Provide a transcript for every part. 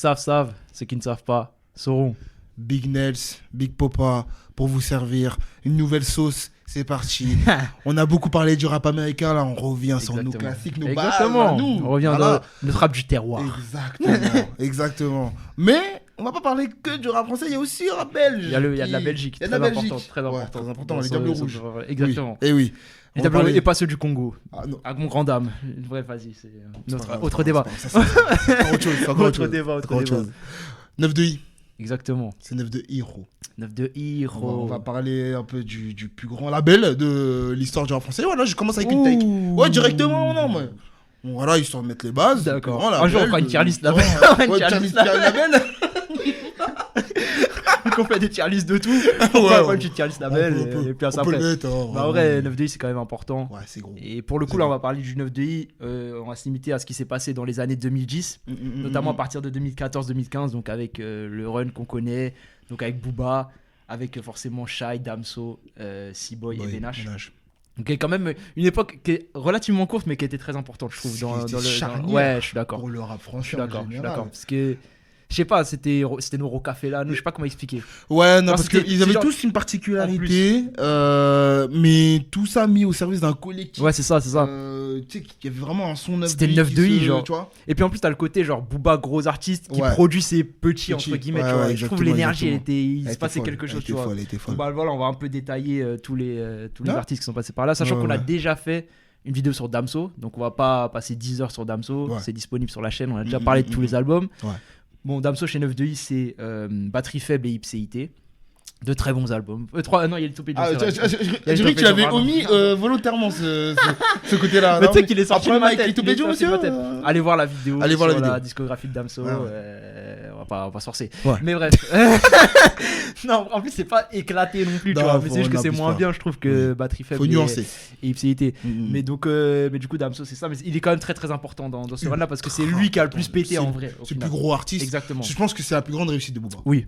savent, ceux qui ne savent pas sauront. Big Nels, Big Popa, pour vous servir. Une nouvelle sauce, c'est parti. On a beaucoup parlé du rap américain, là, on revient sur nos classiques, nos bases. Exactement, nous. on revient dans notre rap du terroir. Exactement. Mais on va pas parler que du rap français, il y a aussi le rap belge. Il y a de la Belgique, il y a de la Belgique. Très important, très important, les Diables Rouges. Exactement. Oui. Et oui. Et pas ceux du Congo. Avec mon grand dame. Bref, vas-y, c'est notre autre débat. Autre débat. 9 de I. Exactement. C'est 9 de Hero. 9 de Hero. On va parler un peu du plus grand label de l'histoire du rap français. Voilà, je commence avec une take. Ouais, directement, non, mais. Bon, voilà, histoire de mettre les bases. D'accord. Un jour, on fera une tier list label. On fait des tier list de tout. On va une petite tier list label. Et puis après. En vrai, 9 de I, c'est quand même important. Ouais, c'est gros. Et pour le coup, là, on va parler du 9 de I. On va se limiter à ce qui s'est passé dans les années 2010, notamment à partir de 2014-2015, donc avec le run qu'on connaît, donc avec Booba, avec forcément Shai, Damso, C-Boy et Benash. Donc il y a quand même une époque qui est relativement courte, mais qui était très importante, je trouve. Ouais, je suis d'accord. Pour le rap français, je suis d'accord. Parce que je sais pas, c'était nos Rocafella, je sais pas comment expliquer. Ouais, non, parce qu'ils avaient tous une particularité, mais tout ça mis au service d'un collectif. Ouais, c'est ça. Tu sais, qu'il y avait vraiment un son 9 de I. C'était le 9 de I, genre. Tu vois. Et puis en plus, t'as le côté, genre, Booba, gros artiste, qui produit ses petits, entre guillemets, tu vois. Je trouve l'énergie, il se passait quelque chose, tu vois. Bah voilà, on va un peu détailler tous les artistes qui sont passés par là, sachant qu'on a déjà fait une vidéo sur Damso, donc on va pas passer 10 heures sur Damso, c'est disponible sur la chaîne, on a déjà parlé de tous les albums. Bon, Damso chez 9 de I, c'est Batterie Faible et Ipséité. De très bons albums. Non, il y a le Topé. Je dirais que tu avais omis volontairement ce côté-là. Mais tu sais qu'il est sorti de ma tête. Monsieur. Allez voir la vidéo. Allez voir la discographie de Damso. On va pas se forcer. Mais bref. Non, en plus, c'est pas éclaté non plus, tu vois. Mais c'est juste que c'est moins bien, je trouve, que Batterie Faible et Ipséité. Mais du coup, Damso, c'est ça. Mais il est quand même très très important dans ce run-là parce que c'est lui qui a le plus pété en vrai. C'est le plus gros artiste. Exactement. Je pense que c'est la plus grande réussite de Booba. Oui.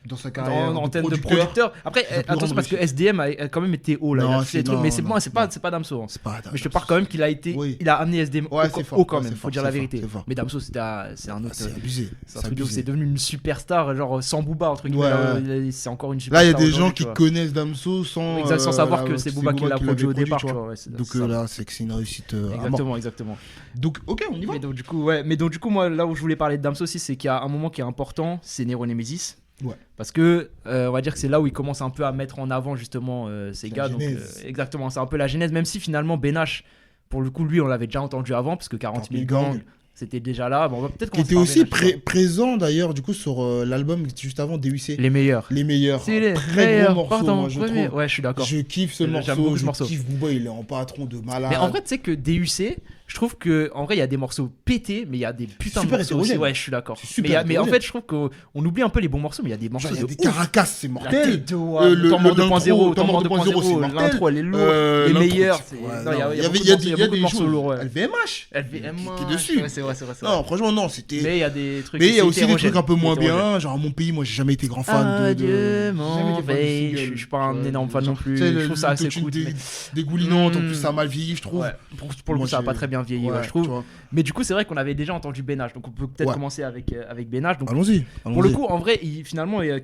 Dans sa carrière en termes de producteur. Après, attention parce que SDM a quand même été haut là. Non, mais c'est pas Damso. Mais je te parle quand même qu'il a été. Il a amené SDM haut quand même. Faut dire la vérité. Mais Damso c'est un autre. C'est abusé. C'est devenu une superstar, genre sans Booba entre guillemets. C'est encore une superstar. Là, il y a des gens qui connaissent Damso sans savoir que c'est Booba qui l'a produit au départ. Donc là, c'est que c'est une réussite. Exactement. Donc ok, on y va. Mais donc du coup, moi là où je voulais parler de Damso aussi, c'est qu'il y a un moment qui est important, c'est Nero Nemesis. Ouais. Parce que on va dire que c'est là où il commence un peu à mettre en avant justement ces gars. Donc, exactement, c'est un peu la genèse, même si finalement Benash, pour le coup, lui on l'avait déjà entendu avant, parce que 40 000 gangs c'était déjà là. Bon, on va peut-être qui était aussi présent d'ailleurs du coup sur l'album juste avant DUC. Les meilleurs. C'est les très gros morceaux, moi, je trouve. Ouais, je suis d'accord. Je kiffe ce morceau. Je kiffe Booba, il est en patron de malade. Mais en vrai, tu sais que DUC, je trouve que en vrai il y a des morceaux pétés, mais il y a des putains de morceaux aussi. Ouais, je suis d'accord. Mais en fait, je trouve qu'on oublie un peu les bons morceaux, mais il y a des morceaux. Il y a des Caracas, c'est mortel. Le Temps mort 2.0, Temps mort 2.0, c'est mortel. L'intro, elle est lourde. Les meilleurs. Il y a des morceaux lourds. LVMH qui est dessus. C'est vrai. Non, franchement, non, c'était. Mais il y a des trucs. Mais il y a aussi des trucs un peu moins bien. Genre, Mon Pays, moi, j'ai jamais été grand fan de. Je suis pas un énorme fan non plus. Je trouve ça assez cool. Dégoulinante, en plus, ça a mal vieilli, je trouve. Pour le coup, ça a pas très bien vieilli, je trouve. Mais du coup, c'est vrai qu'on avait déjà entendu Benash, donc on peut peut-être commencer avec Benash. Allons-y. Pour le coup, en vrai, finalement, il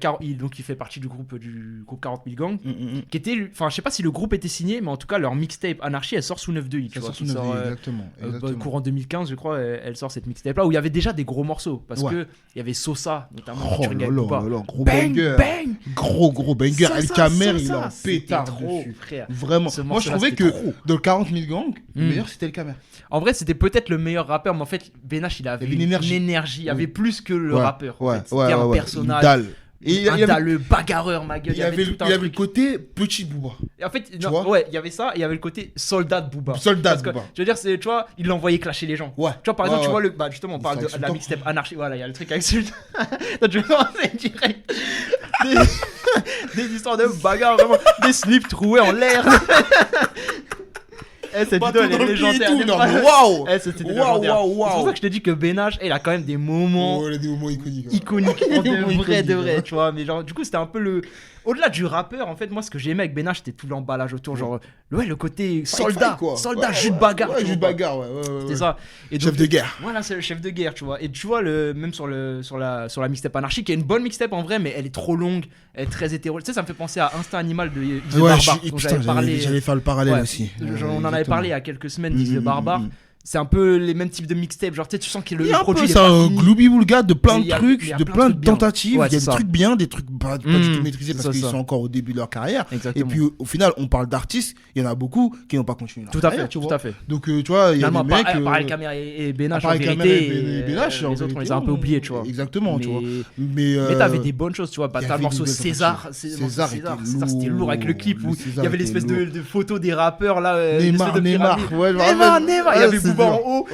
fait partie du groupe 40 000 Gangs, qui était, enfin, je sais pas si le groupe était signé, mais en tout cas, leur mixtape Anarchy, elle sort sous 9 de I. Elle sort sous 9 de I, exactement. Courant 2015, je crois, elle sort cette mixtape là où il y avait déjà des gros morceaux, parce que il y avait Sosa, notamment. Gros banger. Gros banger. El Kamer, il en pétard trop, frère. Vraiment. Moi, je trouvais que dans le 40 000 Gangs, le meilleur c'était El Kamer. En vrai, c'était peut-être le meilleur rappeur, mais en fait, Benash, il avait une énergie. Il y avait plus que le rappeur. C'était un personnage. Il y avait le bagarreur, ma gueule. Il y avait le côté petit Booba. Et en fait, il y avait ça, et il y avait le côté soldat de Booba. Booba. Je veux dire, tu vois, il l'envoyait clasher les gens. Ouais. Tu vois, par exemple, tu vois, justement, on parle de la mixtape Anarchy. Voilà, il y a le truc avec celui. Donc, je vais commencer direct. Des histoires de bagarre, vraiment. Des slips troués en l'air. Cette vidéo, elle est légendaire. Waouh. C'était légendaire. C'est pour ça que je te dis que Benach, il a quand même des moments. Oh, des moments iconiques. Iconiques, de vrai, tu vois. Mais genre, du coup, c'était un peu le. Au-delà du rappeur, en fait, moi, ce que j'aimais avec Benach, c'était tout l'emballage autour. Genre, le côté soldat, jus de bagarre. Ouais, jus de bagarre, ouais. C'était ça. Et chef de guerre. Voilà, c'est le chef de guerre, tu vois. Et tu vois, même sur la mixtape Anarchie, qui est une bonne mixtape en vrai, mais elle est trop longue, elle est très hétéro. Tu sais, ça me fait penser à Instinct Animal de Barbare. J'allais faire le parallèle aussi. On en avait parlé il y a quelques semaines, de Barbare. C'est un peu les mêmes types de mixtapes, genre tu sais, tu sens que le produit c'est un gloubi-boulga de plein de trucs, de plein de tentatives. Il y a des trucs bien, des trucs pas du tout maîtrisés parce qu'ils sont encore au début de leur carrière. Et puis au final, on parle d'artistes, il y en a beaucoup qui n'ont pas continué leur carrière. Tout à fait. Donc tu vois, il y a des mecs. Pareil Caméra et Benach, en vérité, les autres on les a un peu oubliés, tu vois. Exactement, tu vois. Mais t'avais des bonnes choses, tu vois. T'as le morceau César, c'était lourd avec le clip où il y avait l'espèce de photo des rappeurs là. Neymar, il y avait Booba en haut.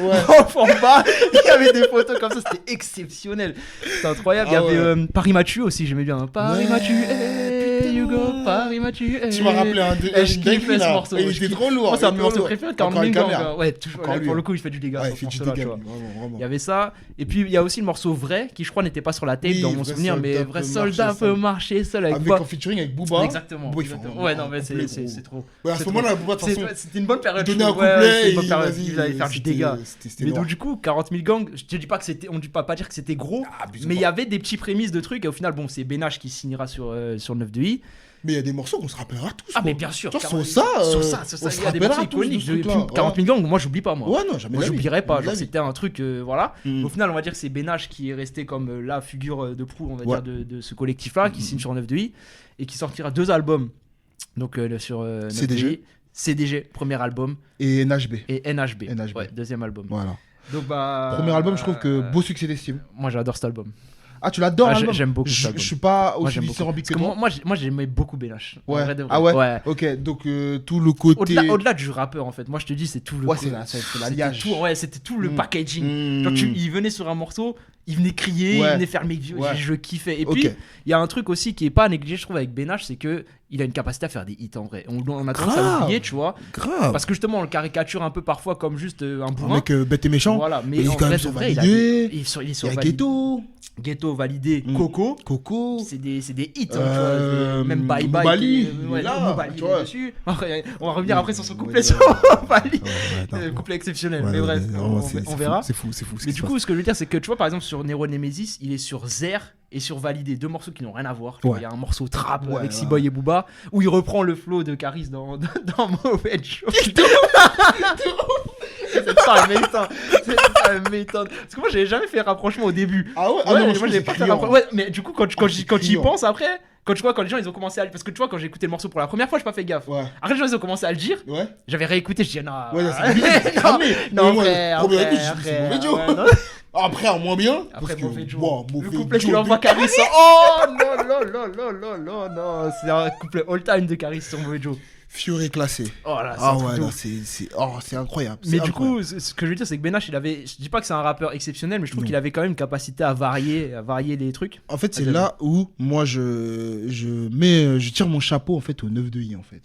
En bas, il y avait des photos comme ça, c'était exceptionnel. C'est incroyable. Il y avait Paris m'a tué aussi, j'aimais bien. Paris m'a tué, Hugo, Paris m'a tué. Tu m'as rappelé un je kiffais ce morceau. Il était trop lourd. C'est un de mes morceaux préférés. Ouais, toujours. Pour le coup, il fait du dégât. Il y avait ça. Et puis, il y a aussi le morceau Vrai, qui je crois n'était pas sur la tape dans mon souvenir, mais Vrai soldat peut marcher seul avec en featuring avec Booba. Exactement. Ouais, non, mais c'est trop. À ce moment-là, Booba, de toute façon, c'était une bonne période. Donner un couplet, il allait faire du dégât. Mais donc du coup 40 000 gangs, je te dis pas que c'était, on ne peut pas dire que c'était gros, mais il y avait des petits prémices de trucs et au final bon c'est Benach qui signera sur le 9 de I. Mais il y a des morceaux qu'on se rappellera tous. Mais bien sûr. Sur ça, il y a des morceaux iconiques. 40 000 gangs, moi j'oublie pas moi. Ouais non jamais. Moi j'oublierai pas. Genre c'était un truc voilà. Au final on va dire que c'est Benach qui est resté comme la figure de proue on va dire de ce collectif là qui signe sur 9 de I et qui sortira 2 albums. Donc sur CDG, premier album. Et NHB. Ouais, deuxième album. Voilà. Donc premier album, je trouve que beau succès d'estime. Moi j'adore cet album. Ah, tu l'adores l'album? J'aime beaucoup cet album. Je suis pas aussi dithyrambique que toi. Moi j'aimais beaucoup Benach. Ouais. Ouais. Ok, donc tout le côté. Au-delà du rappeur en fait. Moi je te dis, c'est tout le. Ouais, c'est l'alliage. C'était tout le packaging. Genre il venait sur un morceau, il venait crier, il venait faire mes vieux. Je kiffais. Et puis il y a un truc aussi qui est pas négligé, je trouve, avec Benach, c'est que il a une capacité à faire des hits en vrai. On a tendance à l'oublier, tu vois. Grave. Parce que justement, on le caricature un peu parfois comme juste un bourrin. Un mec bête et méchant. Voilà, mais en vrai, il est sur Ghetto. Ghetto validé. Coco. C'est des hits. Même Bye Bye. Moubali. Moubali dessus. On va revenir après sur son couplet sur Moubali. Couplet exceptionnel. Mais bref, on verra. C'est fou. Mais du coup, ce que je veux dire, c'est que tu vois, par exemple, sur Nero Nemesis, il est sur Zer et sur Validé, 2 morceaux qui n'ont rien à voir. Il y a un morceau trap avec C-Boy et Booba où il reprend le flow de Caris dans Mauvais Joe. C'est ça, m'étonne. Parce que moi, j'avais jamais fait rapprochement au début. Ah ouais? Moi, j'avais pas fait rapprochement. Ouais, mais du coup, quand j'y pense après, quand les gens ils ont commencé à. Parce que tu vois, quand j'ai écouté le morceau pour la première fois, j'ai pas fait gaffe. Ouais. Après, les gens ils ont commencé à le dire. Ouais. J'avais réécouté, je dis non. Ouais, non, frère. Après, en moins bien. Après, Mauvais Joe. Le couplet qu'il envoie Caris. Oh non. C'est un couplet all-time de Caris sur Mauvais Joe. Fioré classé. Oh là, c'est incroyable. Mais du coup, ce que je veux dire, c'est que Benach, je dis pas que c'est un rappeur exceptionnel, mais je trouve qu'il avait quand même une capacité à varier les trucs. En fait, c'est là où moi je tire mon chapeau en fait au 9 de I en fait.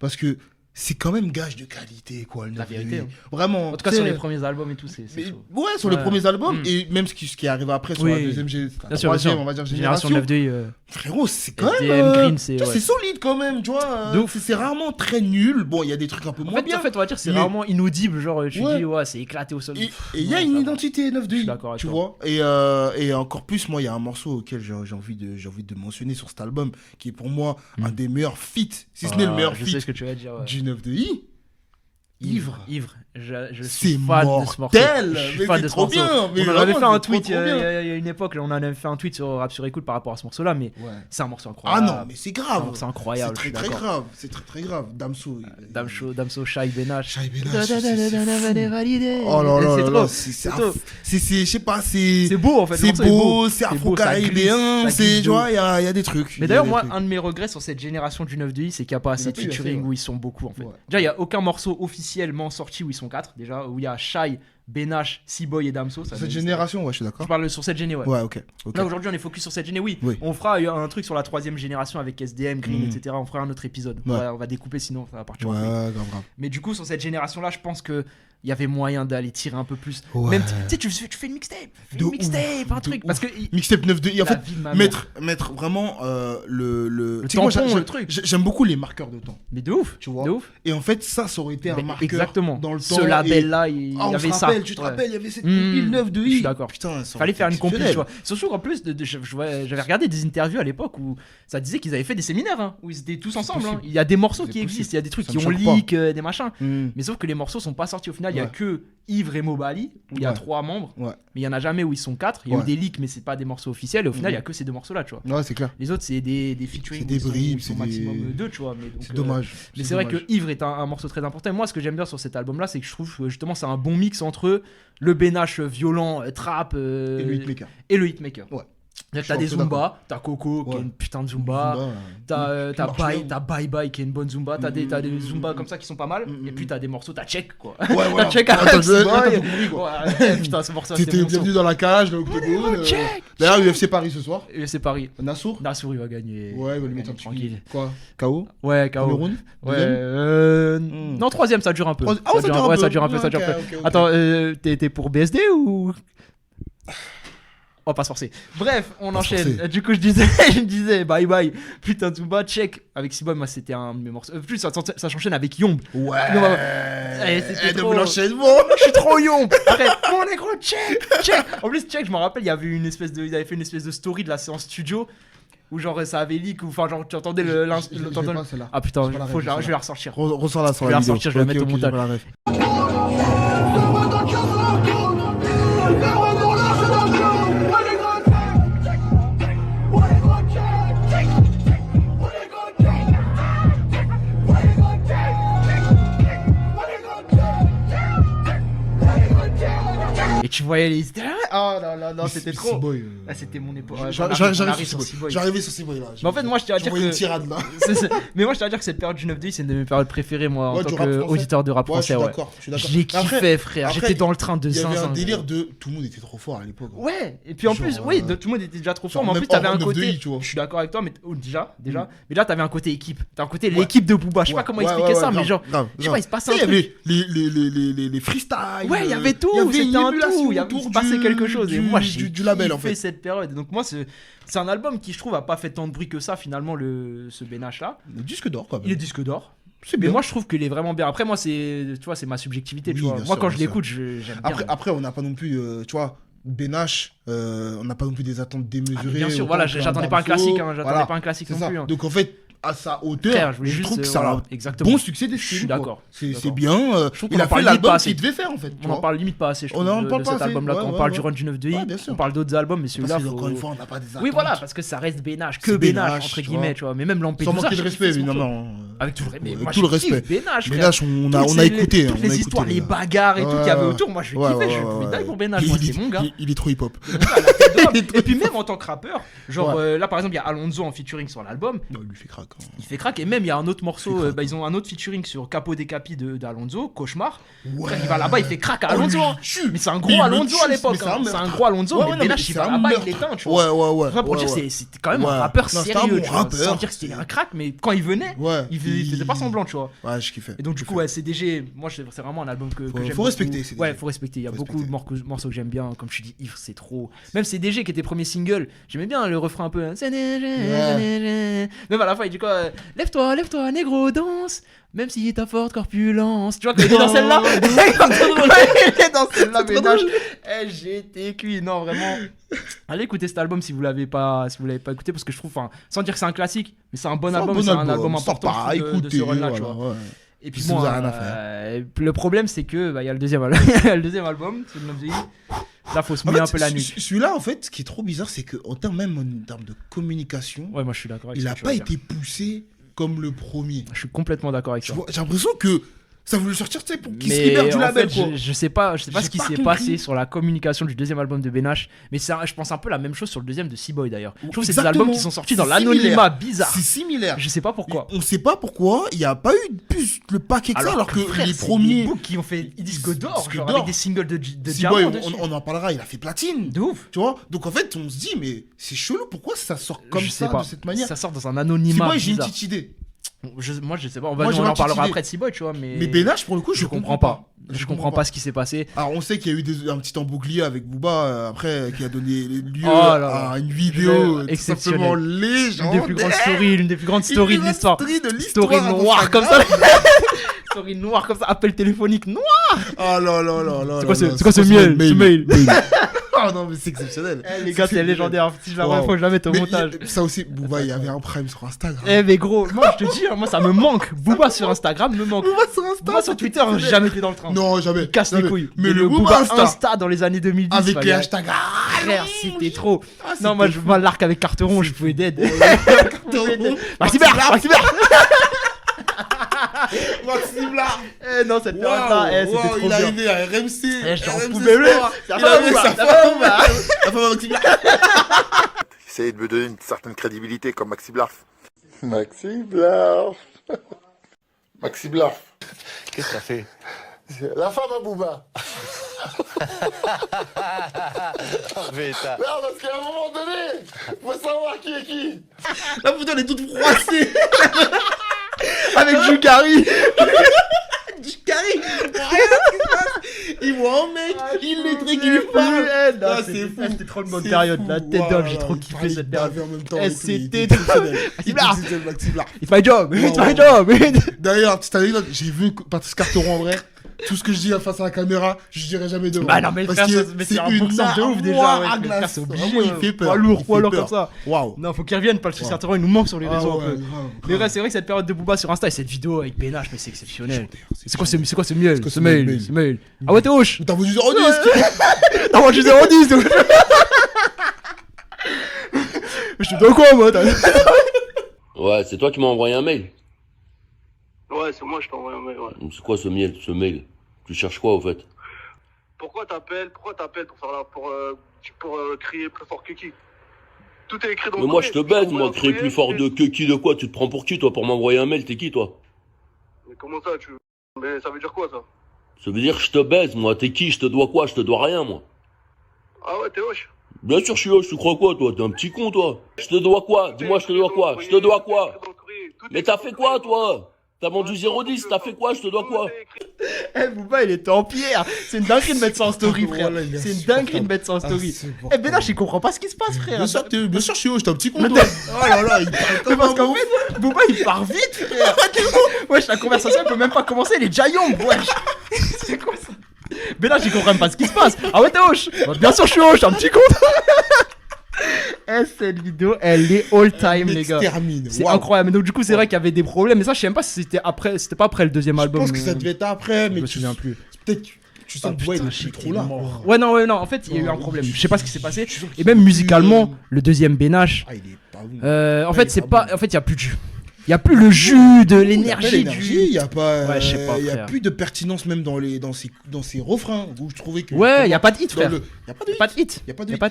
Parce que c'est quand même gage de qualité quoi, le 9 la vérité. Vraiment. En tout cas sur les premiers albums et tout, c'est chaud. Ouais, sur les premiers albums et même ce qui arrive après sur la deuxième troisième, on va dire génération 9 de I. Frérot, c'est quand même c'est solide quand même, tu vois. C'est rarement très nul. Bon, il y a des trucs un peu moins bien. En fait, on va dire c'est rarement inaudible, genre tu dis c'est éclaté au sol. Et il y a une identité 9 de I, tu vois. Et encore plus, moi il y a un morceau auquel j'ai envie de mentionner sur cet album qui est pour moi un des meilleurs feats, si ce n'est le meilleur feat. Je sais ce que tu vas dire. Du 9 de I. Ivre. Je suis fan de ce morceau. Je suis fan de ce morceau. On en avait fait un tweet il y a une époque, on en avait fait un tweet sur Rap sur Écoute par rapport à ce morceau-là, mais c'est un morceau incroyable. Ah non, mais c'est grave. C'est incroyable. C'est très grave. C'est très grave. Damso, Shai Benach. Oh là là, c'est je sais pas, c'est beau en fait. C'est beau, c'est afro-caribéen, c'est, tu vois, il y a des trucs. Mais d'ailleurs, moi, un de mes regrets sur cette génération du 9 de I, c'est qu'il n'y a pas assez de featuring où ils sont beaucoup en fait. Déjà, il n'y a aucun morceau officiellement sorti où ils sont 4, déjà, où il y a Shai, Benash, C-Boy et Damso. Cette génération, ouais, je suis d'accord. Je parle sur cette géné, ouais. Ouais, ok. Là, aujourd'hui, on est focus sur cette géné, oui. On fera un truc sur la 3e génération avec SDM, Green, etc. On fera un autre épisode. On va découper, sinon ça va partir. Ouais, grave. Mais du coup, sur cette génération-là, je pense que il y avait moyen d'aller tirer un peu plus. Même, tu sais, tu fais une mixtape. Un truc. Parce que mixtape 9 de. En fait, mettre vraiment le tampon, le truc. J'aime beaucoup les marqueurs de temps. Mais de ouf, tu vois. Et en fait, ça aurait été un marqueur. Exactement. Dans le temps. Ce label-là, il y avait ça. Tu te rappelles, il y avait cette compil 9 de I. Je suis d'accord. Putain, fallait faire une compil, tu vois. Surtout qu'en plus, j'avais regardé des interviews à l'époque où ça disait qu'ils avaient fait des séminaires, où ils étaient tous ensemble. Il y a des morceaux qui existent, il y a des trucs qui ont leak, des machins. Mais sauf que les morceaux sont pas sortis au final. Il y a que Ivre et Mobali, où il y a 3 membres, mais il y en a jamais où ils sont 4. Il y a eu des leaks, mais c'est pas des morceaux officiels. Et au final, il y a que ces 2 morceaux-là, tu vois. Ouais, c'est clair. Les autres, c'est des featuring. C'est des bribes, c'est maximum 2, tu vois. C'est dommage. Mais c'est vrai que Ivre est un morceau très important. Et moi, ce que j'aime bien sur cet album-là, c'est que je trouve que justement, c'est un bon mix entre le Benash violent, trap et le hitmaker. Ouais. T'as des Zumba, t'as Coco qui est une putain de Zumba, t'as Bye Bye qui est une bonne Zumba, t'as des Zumba comme ça qui sont pas mal, et puis t'as des morceaux, t'as Check quoi. T'as Check avec putain, ce morceau c'était bienvenu dans la cage, d'ailleurs UFC Paris ce soir. UFC Paris. Nassour il va gagner. Ouais, il va lui mettre un tranquille. Quoi KO. Ouais, KO. Cameroun. Ouais. Non, 3ème, ça dure un peu. Ça dure un peu. Attends, t'es pour BSD ou on va pas se forcer. Bref, on enchaîne. Du coup, je disais Bye Bye. Putain, Zumba, Check. Avec C-Boy, moi, c'était un de mes morceaux. Plus, ça s'enchaîne avec Yomb. Ouais. C'était trop... l'enchaînement. Je suis trop Yomb. Après, mon négro, Check. En plus, Check, je me rappelle, il y avait ils avaient fait une espèce de story de la séance studio. Où genre ça avait leak, ou enfin genre tu entendais le. Ah putain, je vais la ressortir. Ressors la sur la vidéo. Je vais la mettre au montage. Et tu voyais les... Oh non, c'était trop. C'était mon époque. J'arrivais sur C-Boy là. Mais en fait, moi, je tiens à dire que... une tirade là. Mais moi, je tiens à dire que cette période du 9-2, c'est une de mes périodes préférées, moi, en tant qu'auditeur de rap français. Je l'ai kiffé, frère. J'étais dans le train de zinzin. Il y avait un délire de... Tout le monde était trop fort à l'époque. Ouais. Et puis en plus, oui, tout le monde était déjà trop fort. Mais en plus, t'avais un côté... Je suis d'accord avec toi, mais déjà. Mais là, t'avais un côté équipe. T'avais un côté l'équipe de Booba. Je sais pas comment expliquer ça, mais genre... Je sais pas, il se passait un truc. Les freestyles. Ouais, il y avait tout. C'était un tout. Il se passait quelque chose. Et moi, j'ai du label en fait cette période. Donc moi, c'est un album qui, je trouve, a pas fait tant de bruit que ça finalement, ce Benash là. Le disque d'or quand même. Il est disque d'or. Mais moi, je trouve qu'il est vraiment bien. Après, moi, c'est ma subjectivité. Tu vois. Moi, quand je l'écoute, j'aime bien. Après, on n'a pas non plus, tu vois, Benash, on n'a pas non plus des attentes démesurées. Bien sûr, voilà, j'attendais pas un classique. J'attendais pas un classique non plus. Donc en fait, à sa hauteur, je trouve que ça a un bon succès des films. Je suis d'accord. C'est bien. Il a fait l'album qu'il devait faire en fait. On en parle limite pas assez. On en parle pas assez. Cet album-là, quand on parle du Run du 9 de I, on parle d'autres albums, mais celui-là. Encore une fois, on n'a pas des attentes. Oui, voilà, parce que ça reste Benash, que Benash entre guillemets, tu vois. Mais même Lampé. Sans manquer de respect, évidemment. Avec tout le respect. Benash, on a écouté. Toutes les histoires, les bagarres et tout qu'il y avait autour, moi je kiffais. Je pouvais die pour Benash. Moi, c'est mon gars. Il est trop hip-hop. Et puis même en tant que rappeur, genre là par exemple, il y a Alonso en featuring sur l'album. Il lui fait crack. Il fait crack. Et même il y a un autre morceau, ils ont un autre featuring sur Capo Décapi d'Alonso, Cauchemar. Frère, il va là-bas, il fait crack à Alonso. Mais c'est un gros Alonso à l'époque. C'est un gros Alonso, mais Benash il va là-bas, il l'éteint, tu vois. Ouais. Pour dire, c'était quand même un rappeur sérieux, tu vois. Sans dire que c'était un crack, mais quand il venait, il faisait pas semblant, tu vois. Ouais, je kiffais. Et donc du coup, CDG, moi c'est vraiment un album que j'aime. Faut respecter. Ouais, faut respecter. Il y a beaucoup de morceaux que j'aime bien. Comme je te dis, Ivre, c'est trop. Même CDG qui était premier single, j'aimais bien le refrain un peu. Même à la fin, il dit quoi? Lève-toi, négro, danse. Même si t'as forte corpulence. Tu vois, quand il est dans celle-là, il est dans celle-là, Benash. J'étais cuit. Non, vraiment. Allez écouter cet album si vous l'avez pas écouté, parce que je trouve, sans dire que c'est un classique, mais c'est un bon album, c'est un album important de ce run-là, tu vois. Et puis bon, le problème c'est que il y a le deuxième album, c'est le 9 là faut se mouiller un peu la nuque. Celui-là en fait, ce qui est trop bizarre, c'est que en termes de communication, ouais, moi je suis d'accord avec il a pas été poussé comme le premier. Je suis complètement d'accord avec ça. J'ai l'impression que Ça voulait sortir, tu sais, pour qu'il se libère du label, quoi. Je sais pas ce qui s'est passé sur la communication du deuxième album de Benache, mais je pense un peu la même chose sur le deuxième de C-Boy d'ailleurs. Je trouve que c'est des albums qui sont sortis dans l'anonymat bizarre. C'est similaire. Je sais pas pourquoi. On sait pas pourquoi, il y a pas eu plus le paquet que ça, alors que les premiers qui ont fait disque d'or, genre avec des singles de C-Boy, on en parlera, il a fait platine. De ouf. Tu vois. Donc en fait, on se dit mais c'est chelou, pourquoi ça sort comme ça de cette manière? Ça sort dans un anonymat. C-Boy, j'ai une petite idée. Moi je sais pas, on en parlera après de C-Boy, tu vois, mais Benache pour le coup je comprends pas. Je comprends pas ce qui s'est passé. Alors on sait qu'il y a eu un petit embouclier avec Booba après qui a donné lieu à une vidéo exceptionnellement légendaire. L'une des plus grandes stories de l'histoire. Story noire comme ça. Story noire comme ça, appel téléphonique noir. Oh là là là là. C'est quoi ce mail? Oh non mais c'est exceptionnel. Les gars c'est légendaire. Si je la vois, faut que je la mette au montage. Ça aussi, Booba il y avait un prime sur Instagram. Mais gros, moi je te dis, moi ça me manque. Booba sur Instagram me manque. Booba sur Twitter, j'ai jamais été dans le train. Non jamais. Il casse les couilles. Mais le Booba Insta dans les années 2010 avec les hashtags. Frère, c'était trop. Non moi je vois l'arc avec Carteron, je pouvais dead. Maxime Là. Non, cette période-là, c'était trop il bien. est arrivé à RMC. J'en pouvais plus. Il avait sa femme. La femme Maxime Blarf. Essayez de me donner une certaine crédibilité comme Maxime Blarf. Maxime Blarf. Maxime Blarf. Qu'est-ce que t'as fait? La femme à Booba. Non, parce qu'à un moment donné, faut savoir qui est qui. La photo elle est toute froissée. Avec Jukari. Jukari. Il voit un mec, il lettré qui lui parle. C'est fou. C'était trop une bonne période. La tête d'homme, j'ai trop kiffé cette période. C'était Maxime Blarf. It's my job. It's my job. D'ailleurs, petite anecdote, j'ai vu Patrice Carteron en vrai. Tout ce que je dis face à la caméra, je dirais jamais devant. Bah non, mais le frère, c'est un boxeur de ouf déjà. Ouais, c'est obligé. Il fait peur. Poids lourd comme ça. Waouh. Non, faut qu'il revienne, Patrice Carteron, il nous manque sur les réseaux un peu. Mais ouais, c'est vrai que cette période de Booba sur Insta et cette vidéo avec Benache, mais c'est exceptionnel. C'est quoi ce mail? Ah ouais, t'es hoche. T'as vendu 010. T'as vendu 010. Mais je te dois quoi, moi? Ouais, c'est toi qui m'as envoyé un mail. Ouais, c'est moi, je t'ai envoyé un mail, ouais. C'est quoi ce mail? Tu cherches quoi, au fait? Pourquoi t'appelles pour crier plus fort que qui? Tout est écrit dans le Mais moi, je te baise, moi, crier plus fort que qui de quoi? Tu te prends pour qui, toi, pour m'envoyer un mail? T'es qui, toi? Mais comment ça, Mais ça veut dire quoi, ça? Ça veut dire que je te baise, moi. T'es qui? Je te dois quoi? Je te dois rien, moi. Ah ouais, t'es hoche. Bien sûr, je suis hoche. Tu crois quoi, toi? T'es un petit con, toi. Je te dois quoi? Dis-moi, je te dois quoi? Je te dois quoi? Mais t'as fait quoi, toi? T'as vendu 0,10, t'as fait quoi? Je te dois quoi? Booba, il était en pierre. C'est une dinguerie de mettre ça en story, frère. C'est une dinguerie de mettre ça en story. Benache, il comprend pas ce qui se passe, frère. Bien sûr, je suis hoche, t'es un petit con, toi. Oh là là, il parle comme parce qu'en fait, Booba, il part vite, frère. Wesh, la conversation, elle peut même pas commencer, elle est déjà young, wesh. C'est quoi ça? Benache, il comprend même pas ce qui se passe. Ah ouais, t'es hoche? Bien sûr, je suis hoche, un petit con. Cette vidéo, elle est all time, les gars. C'est incroyable. Donc, du coup, c'est vrai qu'il y avait des problèmes. Mais ça, je sais même pas si c'était après. C'était pas après le deuxième album. Je pense que ça devait être après, mais je me souviens plus. Peut-être que tu sens que il est trop là. Ouais, non. En fait, il y a eu un problème. Je sais pas ce qui s'est passé. Et même musicalement, le deuxième Benache. En fait, c'est pas. En fait, il y a plus de jus. Il y a plus le jus de l'énergie. Il y a pas. Ouais, je sais pas. Il y a plus de pertinence même dans ces refrains où je trouvais que. Ouais, il y a pas de hit, frère. Il y a pas de hit.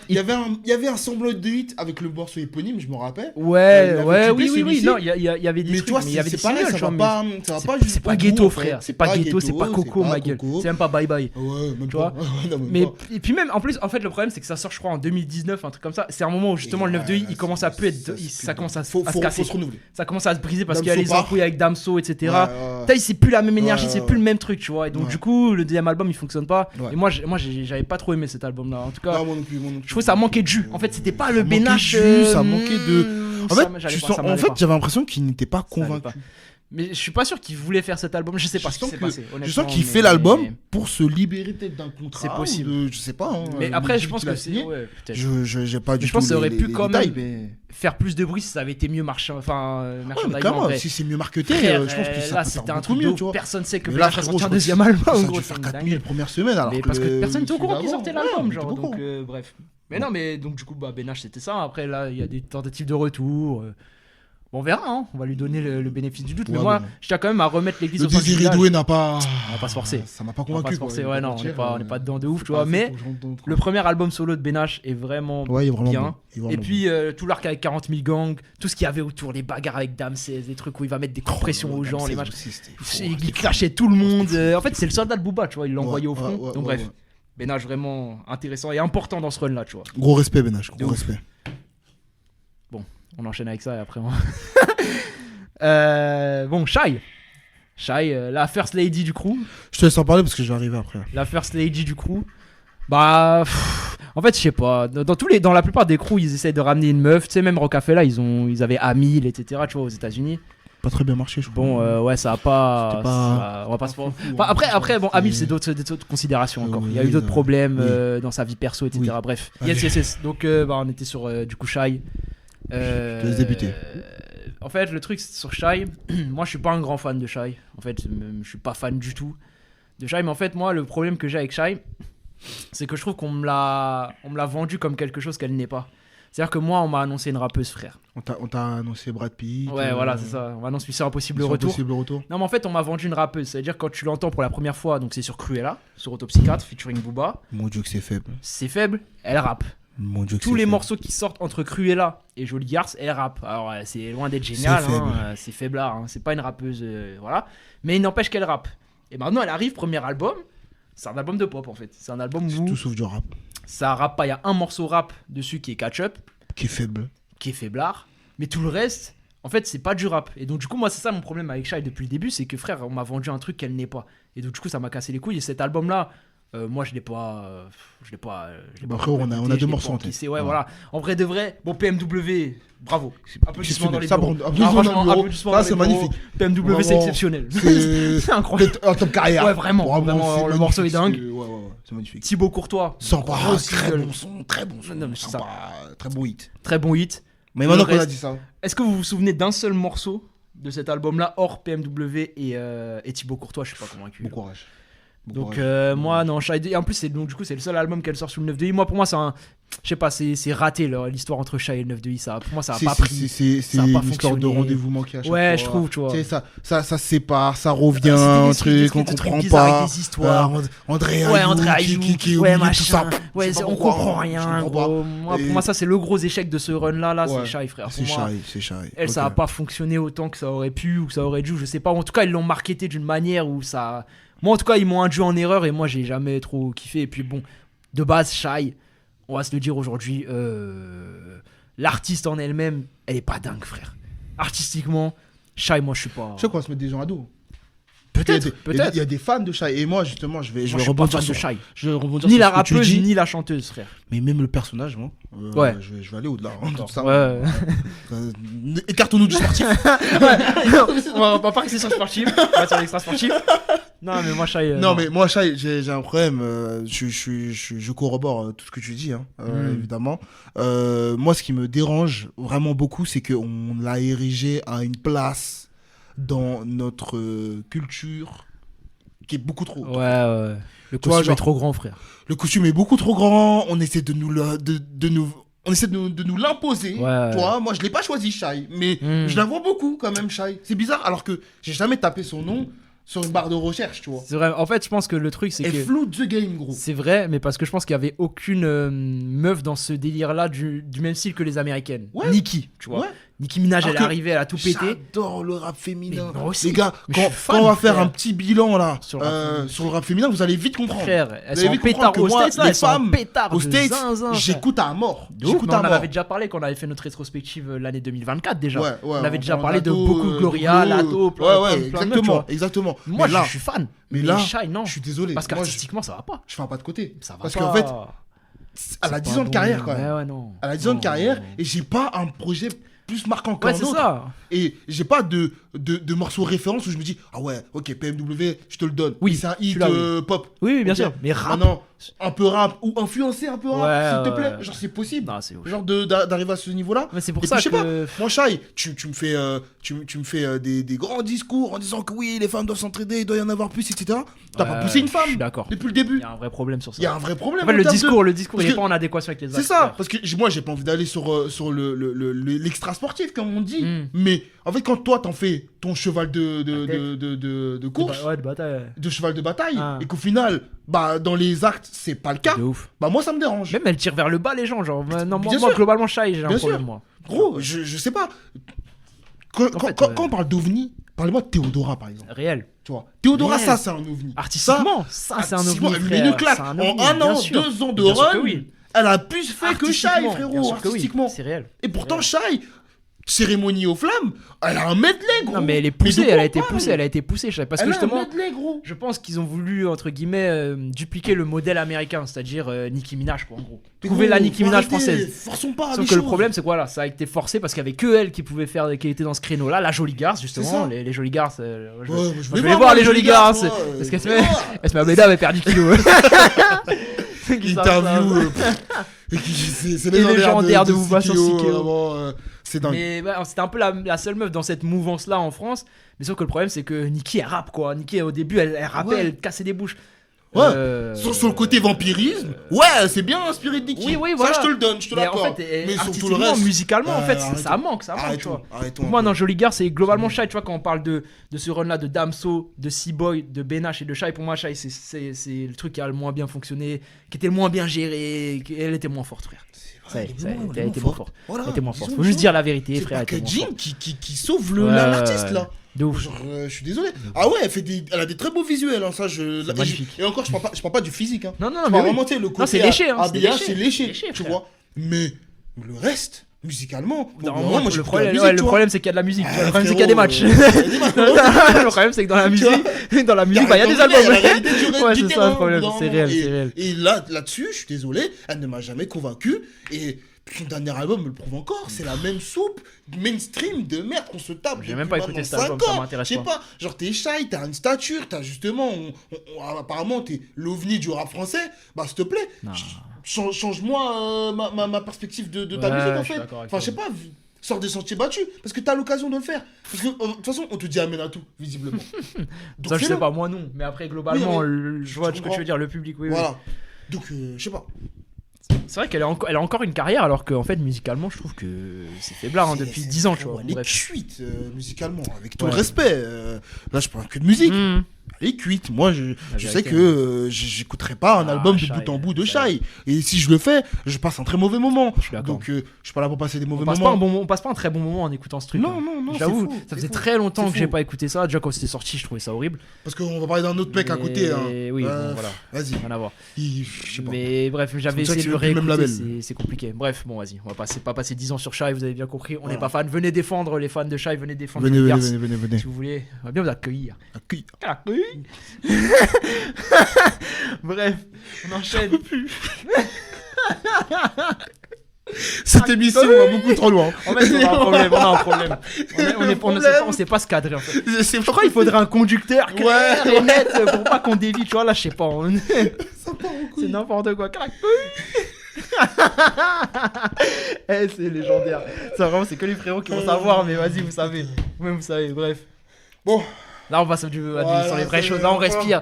Il y avait un semblant de hit avec le morceau éponyme, je me rappelle. Ouais, oui. Non, il y avait des trucs, mais il y avait des singles, ça va pas. C'est pas ghetto, frère. C'est pas ghetto, c'est pas Coco, ma gueule. C'est même pas Bye Bye. Ouais, même tu vois. Mais et puis même en plus, en fait, le problème c'est que ça sort, je crois, en 2019, un truc comme ça. C'est un moment où justement le 9 de i, il commence à plus être, ça commence à se casser. Ça commence à se briser parce qu'il y a les embrouilles avec Damso, etc. C'est plus la même énergie, c'est plus le même truc, tu vois. Et donc du coup, le deuxième album il fonctionne pas. Et moi j'avais pas trop aimé cet album là. En tout cas, je trouve que ça manquait de jus. En fait, c'était pas le Benache. Ça manquait de. En fait, j'avais l'impression qu'il n'était pas convaincu. Mais je suis pas sûr qu'il voulait faire cet album. Je sais pas ce qui s'est passé. Je sens qu'il fait l'album pour se libérer peut-être d'un contrat. C'est possible. Je sais pas. Mais après, je pense que c'est. J'ai pas du tout. Je pense que ça aurait pu quand même faire plus de bruit si ça avait été mieux merchandising. Si c'est mieux marketé, je pense que ça. Là, c'était un truc mieux. Personne sait que là, ça sortit un deuxième album. Ça a dû faire 4000 les premières semaines. Parce que personne n'était au courant qu'il sortait l'album. Donc, bref. Mais non, mais donc du coup, Benache, c'était ça. Après, là, il y a des tentatives de retour. Bon, on verra, hein. On va lui donner le bénéfice du doute. Mais moi, je tiens quand même à remettre l'église au centre du village. Désiré Doué n'a pas. On va pas se forcer. Ça m'a pas convaincu. Ouais, non, on n'est pas dedans de ouf, tu vois. Mais le premier album solo de Benache est vraiment bien. Et puis, tout l'arc avec 40 000 gangs, tout ce qu'il y avait autour, les bagarres avec Damsez, des trucs où il va mettre des compressions aux gens, les matchs. Il clashait tout le monde. En fait, c'est le soldat de Booba, tu vois. Il l'a envoyé au front. Donc, bref. Benache vraiment intéressant et important dans ce run là, tu vois. Gros respect Benache, gros respect. Bon, on enchaîne avec ça et après bon, Shai, la first lady du crew. Je te laisse en parler parce que je vais arriver après. La first lady du crew. Bah en fait, je sais pas, dans la plupart des crews, ils essayent de ramener une meuf, tu sais, même Rocafella, ils avaient Amil, etc., tu vois, aux États-Unis. Pas très bien marché, je crois. Bon, ouais, ça a pas. On va pas se. Après, bon, Amil, c'est d'autres considérations encore. Il y a eu d'autres problèmes dans sa vie perso, etc. Bref. Yes. Donc, on était sur du coup Shai. Je laisse débuter. En fait, le truc sur Shai, moi, je suis pas un grand fan de Shai. En fait, je suis pas fan du tout de Shai. Mais en fait, moi, le problème que j'ai avec Shai, c'est que je trouve qu'on me l'a vendu comme quelque chose qu'elle n'est pas. C'est-à-dire que moi, on m'a annoncé une rappeuse, frère. On t'a annoncé Brad Pitt. Ouais, voilà, c'est ça. On m'a annoncé Mission Impossible le retour. Non, mais en fait, on m'a vendu une rappeuse. C'est-à-dire quand tu l'entends pour la première fois, donc c'est sur Cruella, sur Autopsy 4, featuring Booba. Mon Dieu que c'est faible. C'est faible, elle rappe. Mon Dieu que tous les morceaux qui sortent entre Cruella et Jolie Garce, elle rappe. Alors, c'est loin d'être génial, c'est faiblard, c'est pas une rappeuse, voilà. Mais il n'empêche qu'elle rappe. Et maintenant, elle arrive, premier album. C'est un album de pop, en fait. C'est un album où... tout sauf du rap. Ça rappe pas. Il y a un morceau rap dessus qui est catch-up. Qui est faible. Qui est faiblard. Mais tout le reste, en fait, c'est pas du rap. Et donc, du coup, moi, c'est ça mon problème avec Shai depuis le début. C'est que, frère, on m'a vendu un truc qu'elle n'est pas. Et donc, du coup, ça m'a cassé les couilles. Et cet album-là, moi, je l'ai pas. Après, on a deux morceaux en tête. Ouais, voilà. En vrai de vrai, bon, PMW, bravo. Applaudissements dans les bureaux. Applaudissements c'est magnifique. PMW, c'est exceptionnel. C'est incroyable. En top carrière. Ouais, vraiment. Le morceau est dingue. Ouais, c'est magnifique. Thibaut Courtois. Sans pas. Très bon son. Très bon hit. Très bon hit. Mais maintenant qu'on a dit ça. Est-ce que vous vous souvenez d'un seul morceau de cet album-là, hors PMW et Thibaut Courtois? Je suis pas convaincu. Bon courage. Donc moi non, Shai, en plus c'est donc du coup c'est le seul album qu'elle sort sous le 9 de I. Moi pour moi c'est un, je sais pas, c'est raté l'histoire entre Shai et le 9 de I. Ça pour moi ça a pas pris. C'est une histoire de rendez-vous manqué à chaque fois. Ouais, je trouve, tu vois. Ça se sépare, ça revient, un truc qu'on comprend pas. Avec des histoires. André Ayou qui ouais, machin. Tout ça. Ouais, on comprend rien. Pour moi ça c'est le gros échec de ce run là, c'est Shai, frère. C'est Shai. Elle ça a pas fonctionné autant que ça aurait pu ou que ça aurait dû, je sais pas. En tout cas ils l'ont marketé d'une manière où ça. Moi, en tout cas, ils m'ont induit en erreur et moi, j'ai jamais trop kiffé. Et puis, bon, de base, Shai, on va se le dire aujourd'hui, l'artiste en elle-même, elle est pas dingue, frère. Artistiquement, Shai, moi, je suis pas. Tu sais qu'on va se mettre des gens à dos. Peut-être. Il y a des fans de Shai. Et moi, justement, je vais rebondir sur Shai. Ni la rappeuse, ni la chanteuse, frère. Mais même le personnage, moi. Ouais. Je vais aller au-delà. Ouais. Écartons-nous du sportif. On va pas rester sur le sportif. On va sur l'extra sportif. Non, mais moi, Shai. Mais moi, Shai, j'ai un problème. Je corrobore tout ce que tu dis, évidemment. Moi, ce qui me dérange vraiment beaucoup, c'est qu'on l'a érigé à une place dans notre culture qui est beaucoup trop. Ouais. Le costume est trop grand, frère. Le costume est beaucoup trop grand. On essaie de nous l'imposer. Ouais. Tu vois, moi je l'ai pas choisi Shai, mais je la vois beaucoup quand même Shai. C'est bizarre alors que j'ai jamais tapé son nom sur une barre de recherche, tu vois. C'est vrai. En fait, je pense que le truc, c'est que... Elle floute the game, gros. C'est vrai, mais parce que je pense qu'il y avait aucune meuf dans ce délire-là du même style que les américaines. Ouais. Nicki, tu vois. Ouais. Nicki Minaj, elle est arrivée, elle a tout pété. J'adore le rap féminin. Mais moi aussi. Les gars, quand on va faire un petit bilan là sur le rap féminin, vous allez vite comprendre. Frère, elles sont pétard aux States, là, elles sont pétard aux States, j'écoute à mort. On en avait déjà parlé quand on avait fait notre rétrospective l'année 2024 déjà. Ouais, on avait déjà parlé de beaucoup de Gloria, Lato, plein de meufs, exactement. Moi, je suis fan. Mais là, Shai, non. Je suis désolé. Parce qu'artistiquement, ça va pas. Je fais un pas de côté. Ça va pas. Parce qu'en fait, elle a 10 ans de carrière quand même. Ouais, non. Elle a 10 ans de carrière et j'ai pas un projet plus marquant qu'un autre. C'est ça. Et j'ai pas de morceaux référence où je me dis ah ouais, ok, PMW, je te le donne. Oui, c'est un hit pop. Oui, bien sûr. Mais rap. Non, un peu rap ou influencer un peu rap, s'il te plaît. Genre, c'est possible. Non, c'est genre d'arriver à ce niveau-là. Mais c'est pour et ça puis, que... je sais pas, moi, Shai, tu me fais des grands discours en disant que oui, les femmes doivent s'entraider, il doit y en avoir plus, etc. T'as pas poussé une femme depuis le début. Il y a un vrai problème sur ça. Il y a un vrai problème. En fait, le discours, il est pas en adéquation avec les actes. C'est ça, parce que moi, j'ai pas envie d'aller sur l'extra sportif, comme on dit. Mais en fait, quand toi, t'en fais ton cheval de course, de bataille. de cheval de bataille, et qu'au final, bah, dans les actes, c'est pas le cas, de ouf. Bah, moi, ça me dérange. Même elle tire vers le bas les gens, genre. Non, moi globalement, Shai, j'ai un problème, moi. Gros, je sais pas. Quand on parle d'OVNI, parlez-moi de Théodora, par exemple. Réel. Tu vois, Théodora, ça, c'est un OVNI. Artistiquement, ça, c'est un OVNI. Elle met une claque. En 1 an, 2 ans de run, elle a plus fait que Shai, frérot, artistiquement. C'est réel. Et pourtant, Shai, cérémonie aux flammes, elle a un medley, gros. Non, mais elle est poussée, elle a été poussée, parce que justement, un medley, gros. je pense qu'ils ont voulu, entre guillemets, dupliquer le modèle américain, c'est-à-dire Nicki Minaj, quoi, en gros. Trouver la Nicki Minaj française. Forçons pas. Sauf que le problème, c'est quoi là, ça a été forcé parce qu'il y avait que elle qui pouvait faire, qui était dans ce créneau-là, la Jolie Garce, justement, les Jolies Garces. Je vais voir les Jolies Garces, parce qu'elle se met à Bléda, avait perdu kilo. Interview. C'est légendaire de vous voir sur Sikeo. C'est dingue. Mais c'était un peu la seule meuf dans cette mouvance là en France. Mais sauf que le problème c'est que Nicki elle rappe quoi. Nicki au début elle rappait, elle cassait des bouches. Ouais. Sur le côté vampirisme, ouais, c'est bien inspiré de Nicki. Oui, voilà. Ça, je te le donne, je te l'accorde. En fait, mais sur tout le reste, musicalement, en fait, ça manque, tu vois. Moi, dans Jolie Garce, c'est globalement Shai, tu vois, quand on parle de ce run-là, de Damso, de C-Boy, de Benache et de Shai, pour moi, Shai, c'est le truc qui a le moins bien fonctionné, qui était le moins bien géré, elle était moins forte, frère. Elle était moins forte. Elle était moins forte. Faut juste dire la vérité, frère. C'est packaging qui sauve l'artiste, là. De ouf. Genre, je suis désolé. Ah ouais, elle a des très beaux visuels, hein, ça magnifique. Et encore, je parle pas du physique, hein. Non, mais vraiment, le côté c'est léché, hein. C'est léché, tu vois. Mais le reste, musicalement, le problème c'est qu'il y a de la musique. Le problème c'est qu'il y a des matchs. Le problème c'est que dans la musique, il y a des albums. Ouais, c'est ça le problème. C'est réel. Et là-dessus, je suis désolé, elle ne m'a jamais convaincu. Et son dernier album me le prouve encore, c'est la même soupe mainstream de merde qu'on se tape. J'ai même pas écouté cet album, ça m'intéresse pas. Je sais pas, genre t'es Shai, t'as une stature, t'as justement, apparemment t'es l'ovni du rap français, bah s'il te plaît, change-moi ma perspective de ta musique en fait. Enfin je sais pas, sors des sentiers battus, parce que t'as l'occasion de le faire. Parce que de toute façon on te dit amène à tout, visiblement. Donc, ça je sais pas, moi non, mais après globalement, je vois ce que tu veux dire, le public, oui. Voilà, donc je sais pas. C'est vrai qu'elle a encore une carrière, alors qu'en fait, musicalement, je trouve que c'est faiblard depuis 10 ans, tu vois. Elle est cuite musicalement, avec tout le respect. Là, je parle que de musique. Elle est cuite. Moi, je sais que j'écouterai pas un album de bout en bout de Shai. Et si je le fais, je passe un très mauvais moment. Donc, je suis pas là pour passer des mauvais moments. On passe pas un très bon moment en écoutant ce truc. Non, j'avoue, ça faisait très longtemps que j'ai pas écouté ça. Déjà, quand c'était sorti, je trouvais ça horrible. Parce qu'on va parler d'un autre mec à côté. Oui, voilà. Vas-y. Rien à voir. Je sais pas. Mais bref, j'avais essayé de le réécouter. C'est compliqué. Bref, bon, vas-y. On va pas passer 10 ans sur Shai, vous avez bien compris. On n'est pas fans. Venez défendre les fans de Shai, venez défendre les gars. Venez. Si vous voulez, on va bien vous accueillir. Bref, on enchaîne. Cette émission va beaucoup trop loin. En fait, on a un problème. On sait pas se cadrer en fait. Je crois qu'il faudrait un conducteur clair et net pour pas qu'on dévie, tu vois. Là, je sais pas. C'est n'importe quoi. C'est légendaire. Ça, vraiment, c'est que les frérots qui vont savoir, mais vas-y, vous savez. Vous savez, bref. Bon. Là, on passe sur les vraies choses. Là, on respire.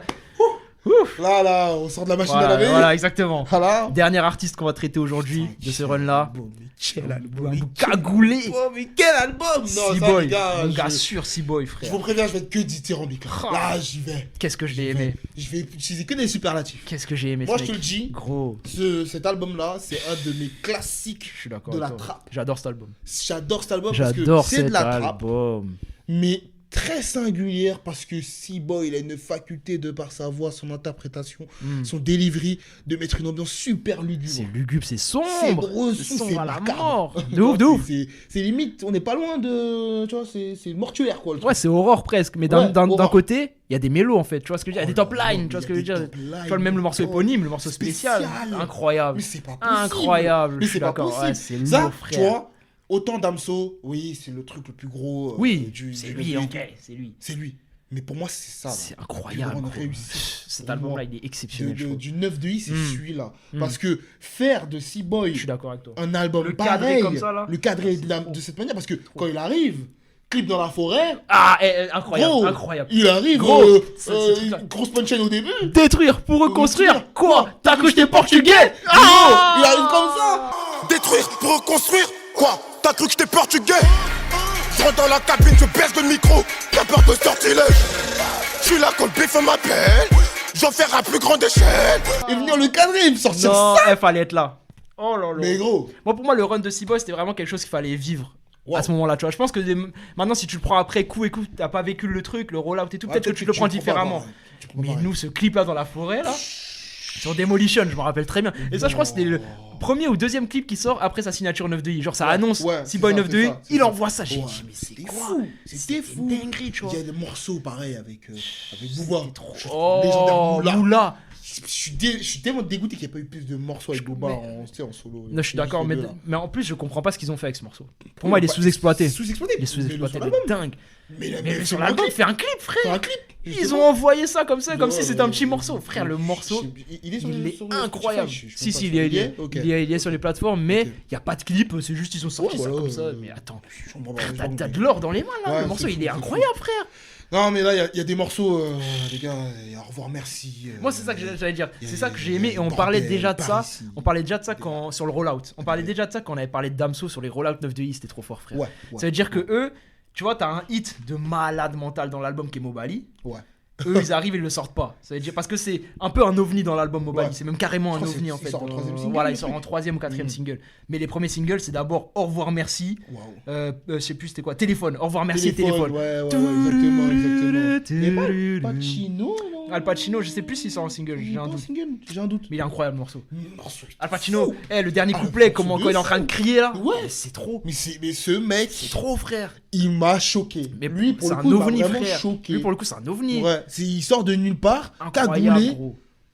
Ouf. Là, on sort de la machine à laver. Voilà, exactement. Voilà. Dernier artiste qu'on va traiter aujourd'hui de ce run-là. Quel album. Cagoulé. Oh, mais quel album. C-Boy. Mon gars sûr, C-Boy, frère. Je vous préviens, je vais être que dithyrambique. Là, j'y vais. Qu'est-ce que je l'ai aimé. Je vais utiliser que des superlatifs. Qu'est-ce que j'ai aimé. Moi, je te le dis. Gros. Cet album-là, c'est un de mes classiques de la trappe. J'adore cet album. J'adore cet album parce que c'est de la trappe. Mais très singulière parce que C-Boy, il a une faculté de par sa voix, son interprétation, son delivery, de mettre une ambiance super lugubre. C'est lugubre, c'est sombre. C'est sombre à la mort. De ouf. C'est limite, on n'est pas loin de, tu vois, c'est mortuaire quoi. Ouais, c'est horreur presque, mais d'un côté, il y a des mélos en fait, tu vois ce que je veux dire, il y a des top lines, tu vois ce que je veux dire. Tu vois même le morceau éponyme, le morceau spécial. Incroyable. Mais c'est pas possible. Incroyable. Mais c'est pas possible. Ouais, c'est lourd, frère. Tu vois, autant Damso, oui, c'est le truc le plus gros. Oui, c'est lui, ok, c'est lui. C'est lui. Mais pour moi, c'est ça. C'est incroyable. Cet album-là, il est exceptionnel. Du 9 de I, c'est celui-là. Parce que faire de C-Boy un album le pareil, comme ça, là, le cadré de cette manière, parce que quand il arrive, clip dans la forêt. Incroyable, gros, incroyable. Il arrive, grosse punchline au début. Détruire pour reconstruire. Quoi? T'as cru que j'étais portugais? Il arrive comme ça. Détruire pour reconstruire. Quoi? T'as cru que j'étais portugais? Je rentre dans la cabine, je baisse le micro. T'as peur de sortilège. Je suis là quand le bif m'appelle. J'en ferai à plus grande échelle. Et venir le cadrer, me sortir non, ça. Il fallait être là. Oh là là. Mais gros. Moi, pour moi, le run de C-Boy, c'était vraiment quelque chose qu'il fallait vivre. Wow. À ce moment-là, tu vois, je pense que maintenant, si tu le prends après coup, t'as pas vécu le truc, le roll-out et tout, peut-être que tu le prends différemment. Mais nous, ce clip-là dans la forêt, là, sur Demolition, je me rappelle très bien. Et ça, je crois que c'était le premier ou deuxième clip qui sort après sa signature 9 de I. Genre, ça annonce C-Boy 9 de I, il envoie ça. J'ai dit, mais c'est quoi? C'était fou. Dinguerie, tu vois. Il y a des morceaux pareils avec Booba. Oh, Moula. Je suis tellement dégoûté qu'il n'y ait pas eu plus de morceaux avec Booba en solo. Non, je suis d'accord, mais en plus, je comprends pas ce qu'ils ont fait avec ce morceau. Pour moi, il est sous-exploité. Il est sous-exploité de dingue. Mais sur l'album, fais un clip, frère. Ils ont envoyé ça comme ça, comme si c'était un petit morceau. Frère, le morceau, il est incroyable. Si, il est sur les plateformes, mais il n'y a pas de clip, c'est juste ils ont sorti ça comme ça. Mais attends, t'as de l'or dans les mains là. Le morceau, il est incroyable, frère. Non, mais là, il y a des morceaux, les gars, au revoir, merci. Moi, c'est ça que j'allais dire. C'est ça que j'ai aimé et on parlait déjà de ça. On parlait déjà de ça sur le rollout. On parlait déjà de ça quand on avait parlé de Damso sur les rollouts 9 de I. C'était trop fort, frère. Ça veut dire que eux, tu vois, t'as un hit de malade mental dans l'album qui est Mobali. Eux, ils arrivent, ils le sortent pas. Ça veut dire parce que c'est un peu un ovni dans l'album Mobali. C'est même carrément un ovni en fait. Voilà, il sort en 3e ou 4e single. Mais les premiers singles, c'est d'abord Au revoir, merci. Je sais plus c'était quoi. Téléphone. Au revoir, merci et téléphone. Ouais, exactement. Et Al Pacino, non? Al Pacino, je sais plus s'il sort en single. J'ai un doute. Mais il est incroyable le morceau. Al Pacino, le dernier couplet, quand il est en train de crier là. Ouais, c'est trop. Mais ce mec, c'est trop, frère. Il m'a choqué. Mais lui, pour le coup, c'est un ovni, frère. Lui, pour le coup, c'est un ovni. Ouais. Il sort de nulle part, cagoulé.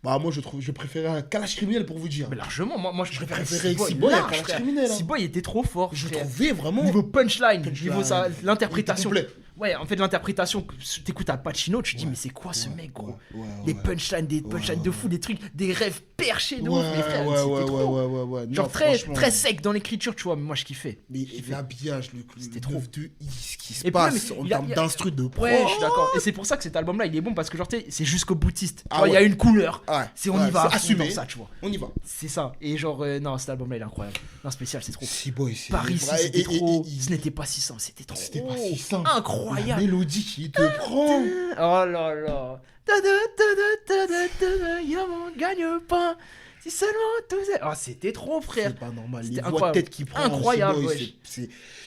Bah moi je préférais un Kalash criminel pour vous dire. Mais largement, moi je préférais C-Boy à Kalash criminel. C-Boy était trop fort. Je trouvais vraiment niveau punchline, niveau l'interprétation. Ouais, en fait l'interprétation, t'écoutes Al Pacino, tu te dis mais c'est quoi ce mec gros. Les punchlines, des punchlines de fou, des trucs, des rêves perchés de ouf, mes frères. C'était trop. Genre très sec dans l'écriture, tu vois, mais moi je kiffais. Mais l'habillage, c'était trop de ce qui se et passe en termes d'instru de pro. Ouais, je suis d'accord. Et c'est pour ça que cet album là, il est bon parce que genre c'est jusqu'au boutiste. Il y a une couleur. On y va assumer ça, tu vois. On y va. C'est ça. Et genre non, cet album là, il est incroyable. Non, spécial, c'est trop. C-Boy, Paris, c'était trop. Ce n'était pas si simple, c'était trop. C'était pas si simple. Incroyable. La mélodie qui te prend. Oh là là. Y'a mon gagne-pain. Si seulement tout ça. Oh, c'était trop, frère. C'est pas normal. Les voix de tête qui prend. Incroyable,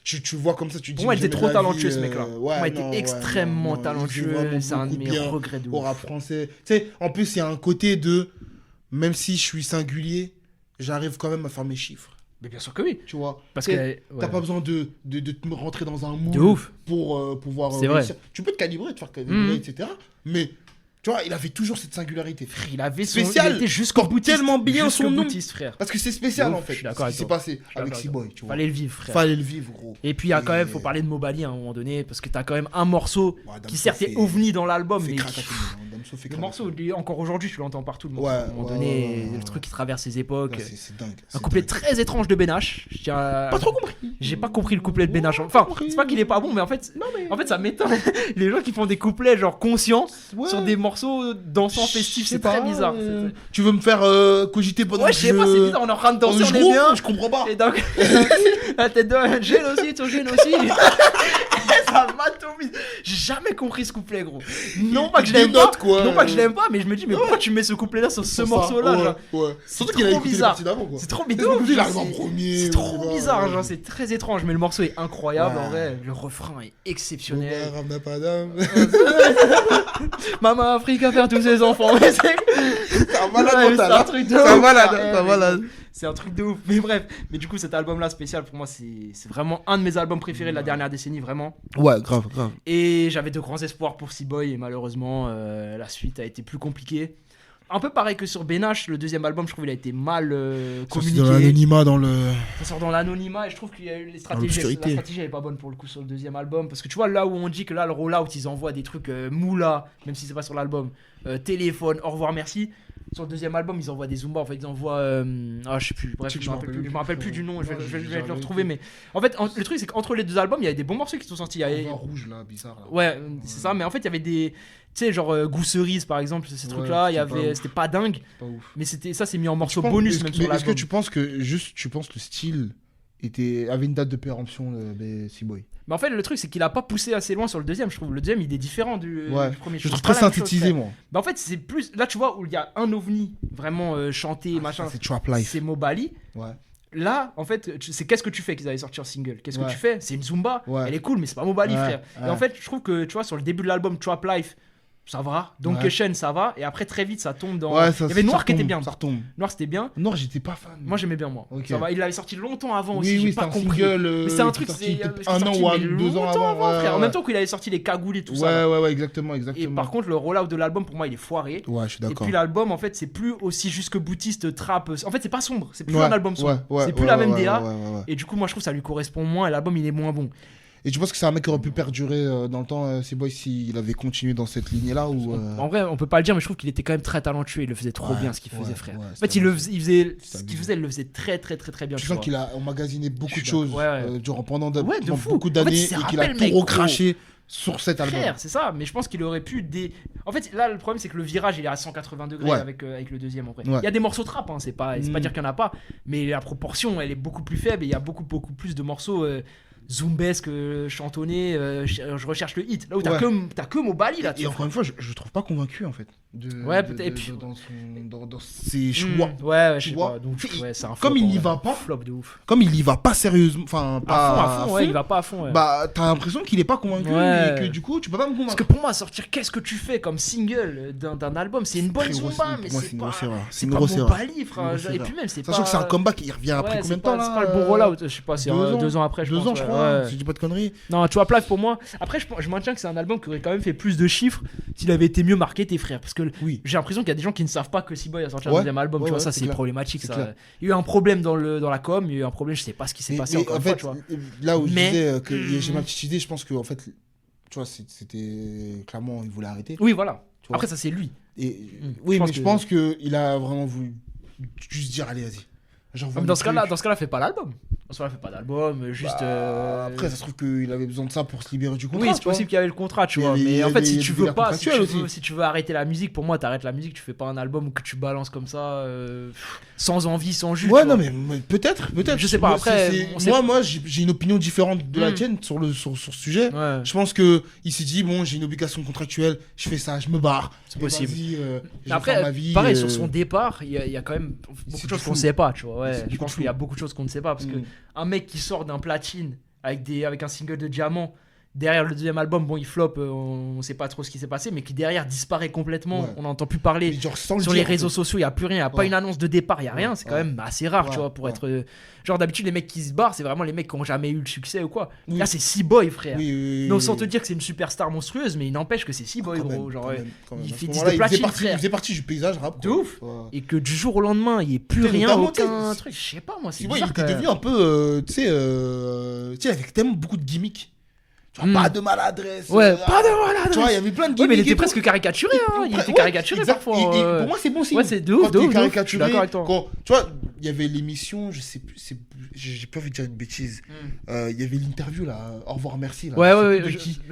tu vois comme ça, tu dis. Pour moi, il était trop talentueux, ce mec-là. Pour moi, il était extrêmement talentueux. C'est un de mes regrets de ouf. Au rap français. Tu sais, en plus, il y a un côté de. Même si je suis singulier, j'arrive quand même à faire mes chiffres. Mais bien sûr que oui. Tu vois. Parce que t'as pas besoin de rentrer dans un moule. De ouf. Pour pouvoir. C'est vrai. Tu peux te calibrer, te faire calibrer, etc. Mais. Tu vois, il avait toujours cette singularité. Il avait spécial. Il était jusqu'au boutiste. Tellement bien son nom. Frère. Parce que c'est spécial en fait. Je suis d'accord ce qui s'est passé avec C-Boy. Fallait le vivre, frère. Fallait le vivre, gros. Et puis il y a quand même, faut parler de Mobali à un moment donné, parce que t'as quand même un morceau qui certes est ovni dans l'album, mais le morceau, encore aujourd'hui, tu l'entends partout. Le morceau. À un moment donné, le truc qui traverse les époques. C'est dingue. Un couplet très étrange de Benache. Pas trop compris. J'ai pas compris le couplet de Benache. Enfin, c'est pas qu'il est pas bon, mais en fait, ça m'étonne. Les gens qui font des couplets genre conscients sur des morceaux dansants festifs, c'est très bizarre. Tu veux me faire cogiter pendant que je sais pas, c'est bizarre, on est en train de danser, on est bien. Je comprends pas. Et donc, la tête de génocide, ton génocide. Ça m'atomise. J'ai jamais compris ce couplet, gros. Non pas que je l'aime pas, mais je me dis, mais pourquoi tu mets ce couplet là sur ce morceau-là? C'est trop bizarre. C'est trop bizarre. C'est trop bizarre, genre, c'est très étrange, mais le morceau est incroyable en vrai. Le refrain est exceptionnel. Maman Afrique a fait tous ses enfants. C'est un truc de ouf. C'est un truc de ouf. Mais bref, mais du coup, cet album-là spécial, pour moi, c'est vraiment un de mes albums préférés de la dernière décennie, vraiment. Ouais, grave. Et j'avais de grands espoirs pour C-Boy et malheureusement, la suite a été plus compliquée. un peu pareil que sur Benache, le deuxième album, je trouve il a été mal communiqué. Ça, dans l'anonymat, Ça sort dans l'anonymat et je trouve qu'il y a eu la stratégie elle est pas bonne pour le coup sur le deuxième album parce que tu vois là où on dit que là le rollout ils envoient des trucs moula, même si c'est pas sur l'album, téléphone, au revoir merci. Sur le deuxième album, ils envoient des Zumba. En fait, ils envoient. Je sais plus. Bref, je me rappelle plus du nom. Je vais le retrouver. Mais en fait, le truc, c'est qu'entre les deux albums, il y avait des bons morceaux qui sont sortis. Il y a rouge là, bizarre. Là. Ouais, c'est ça. Mais en fait, il y avait des. Tu sais, genre Goût Cerise par exemple, ces trucs-là. Il y avait. C'était pas dingue. Pas ouf. Mais ça, c'est mis en morceaux bonus même sur l'album. Est-ce que tu penses que le style avait une date de péremption des C-Boy? Mais en fait, le truc, c'est qu'il a pas poussé assez loin sur le deuxième, je trouve. Le deuxième, il est différent du premier. Je trouve très synthétisé, moi. Bah, en fait, c'est plus. Là, tu vois, où il y a un ovni vraiment chanté, machin. C'est Trap Life. C'est Mobali. Ouais. Là, en fait, c'est Qu'est-ce que tu fais qu'ils avaient sorti en single. Qu'est-ce que tu fais? C'est une Zumba. Elle est cool, mais c'est pas Mobali, frère. Et en fait, je trouve que, tu vois, sur le début de l'album Trap Life, ça va. Donkey Shane, ça va. Et après, très vite, ça tombe dans. Il y avait Noir qui était bien. Ça retombe. Noir, c'était bien. Noir, j'étais pas fan. Moi, j'aimais bien, moi. Okay. Ça va. Il l'avait sorti longtemps avant aussi. J'ai pas compris. Single, mais c'est un truc, c'est un an ou 2 ans avant. Frère. En même temps qu'il avait sorti les cagoules et tout ça. Ouais, exactement. Et par contre, le rollout de l'album, pour moi, il est foiré. Ouais, je suis d'accord. Et puis l'album, en fait, c'est plus aussi jusque boutiste, trap. En fait, c'est pas sombre. C'est plus un album sombre. C'est plus la même DA. Et du coup, moi, je trouve que ça lui correspond moins. Et l'album, il est moins bon. Et tu penses que c'est un mec qui aurait pu perdurer dans le temps, C-Boy, s'il avait continué dans cette lignée-là ou En vrai, on peut pas le dire, mais je trouve qu'il était quand même très talentueux. Il le faisait trop bien ce qu'il faisait, frère. En fait, il le faisait très, très, très, très bien. Tu sens qu'il a emmagasiné beaucoup de choses pendant beaucoup d'années et qu'il a tout recraché sur cet album. Frère, c'est ça, mais je pense qu'il aurait pu. En fait, là, le problème, c'est que le virage, il est à 180 degrés avec le deuxième. En vrai. Il y a des morceaux trap, hein, c'est pas dire qu'il y en a pas, mais la proportion, elle est beaucoup plus faible et il y a beaucoup plus de morceaux. Zumbesque, chantonné, je recherche le hit. Là où t'as que Mobali là. Et encore une fois, je trouve pas convaincu en fait. Dans ses choix. Ouais, je sais pas. Donc, c'est un flop, comme il n'y va pas. Flop de ouf. Comme il y va pas sérieusement, enfin pas à fond, il va pas à fond. Bah t'as l'impression qu'il est pas convaincu et que du coup tu peux pas me convaincre. Parce que pour moi, sortir Qu'est-ce que tu fais comme single d'un album, c'est une bonne Zumba, mais c'est pas Mobali, frère. Et puis même c'est pas. Sachant que c'est un comeback, il revient après combien de temps là? C'est pas le bon rollout, je sais pas, c'est 2 ans après, je pense. 2 ans, je crois. Si je dis pas de conneries. Non, tu vois, Plaf pour moi. Après, je maintiens que c'est un album qui aurait quand même fait plus de chiffres s'il avait été mieux marketé, frère. Parce que j'ai l'impression qu'il y a des gens qui ne savent pas que C-Boy a sorti un deuxième album. Tu vois, ça c'est problématique. Ça. Il y a eu un problème dans la com, il y a eu un problème, je sais pas ce qui s'est passé encore une fois, tu vois. Là où je disais que j'ai ma petite idée, je pense que en fait, tu vois, c'était clairement, il voulait arrêter. Oui, voilà. Après, ça c'est lui. Oui, mais je pense qu'il a vraiment voulu juste dire allez, vas-y. Dans ce cas-là, fait pas l'album. Dans ce cas-là, fait pas d'album, juste. Après, ça se trouve qu'il avait besoin de ça pour se libérer du contrat. Oui, c'est possible qu'il y avait le contrat, tu vois. Mais en fait, si tu veux arrêter la musique, pour moi, t'arrêtes la musique, tu fais pas un album que tu balances comme ça, sans envie, sans jus. Ouais, non, mais peut-être. Je sais pas. Après, moi, j'ai une opinion différente de la tienne sur ce sujet. Je pense que il s'est dit bon, j'ai une obligation contractuelle, je fais ça, je me barre. C'est possible. Après, pareil, sur son départ, il y a quand même beaucoup de choses qu'on sait pas, tu vois. Ouais, je pense qu'il y a beaucoup de choses qu'on ne sait pas parce que un mec qui sort d'un platine avec un single de diamant, derrière le deuxième album, bon, il flop, on sait pas trop ce qui s'est passé, mais qui derrière disparaît complètement, on n'entend plus parler sur les réseaux sociaux, il y a plus rien, il y a pas une annonce de départ, il y a rien, c'est quand même assez rare, tu vois, pour être genre d'habitude les mecs qui se barrent, c'est vraiment les mecs qui ont jamais eu le succès ou quoi. Là c'est C-Boy, frère. Non, sans te dire que c'est une superstar monstrueuse, mais il n'empêche que c'est C-Boy, gros, genre il fait 10 de platine, il faisait partie du paysage rap de ouf, et que du jour au lendemain il y ait plus rien, aucun truc, je sais pas moi, c'est bizarre. Il était devenu un peu tu sais avec tellement beaucoup de gimmicks. Tu vois, pas de maladresse. Ouais, pas de maladresse. Tu vois, il y avait plein de gimmicks. Mais il était presque caricaturé, hein. Il était caricaturé parfois. Et pour moi, c'est bon signe. Ouais, c'est de ouf, de ouf. Je suis d'accord avec toi. Tu vois, il y avait l'émission, je sais plus, j'ai pas envie de dire une bêtise. Il y avait l'interview là, Au revoir, merci. Là, ouais.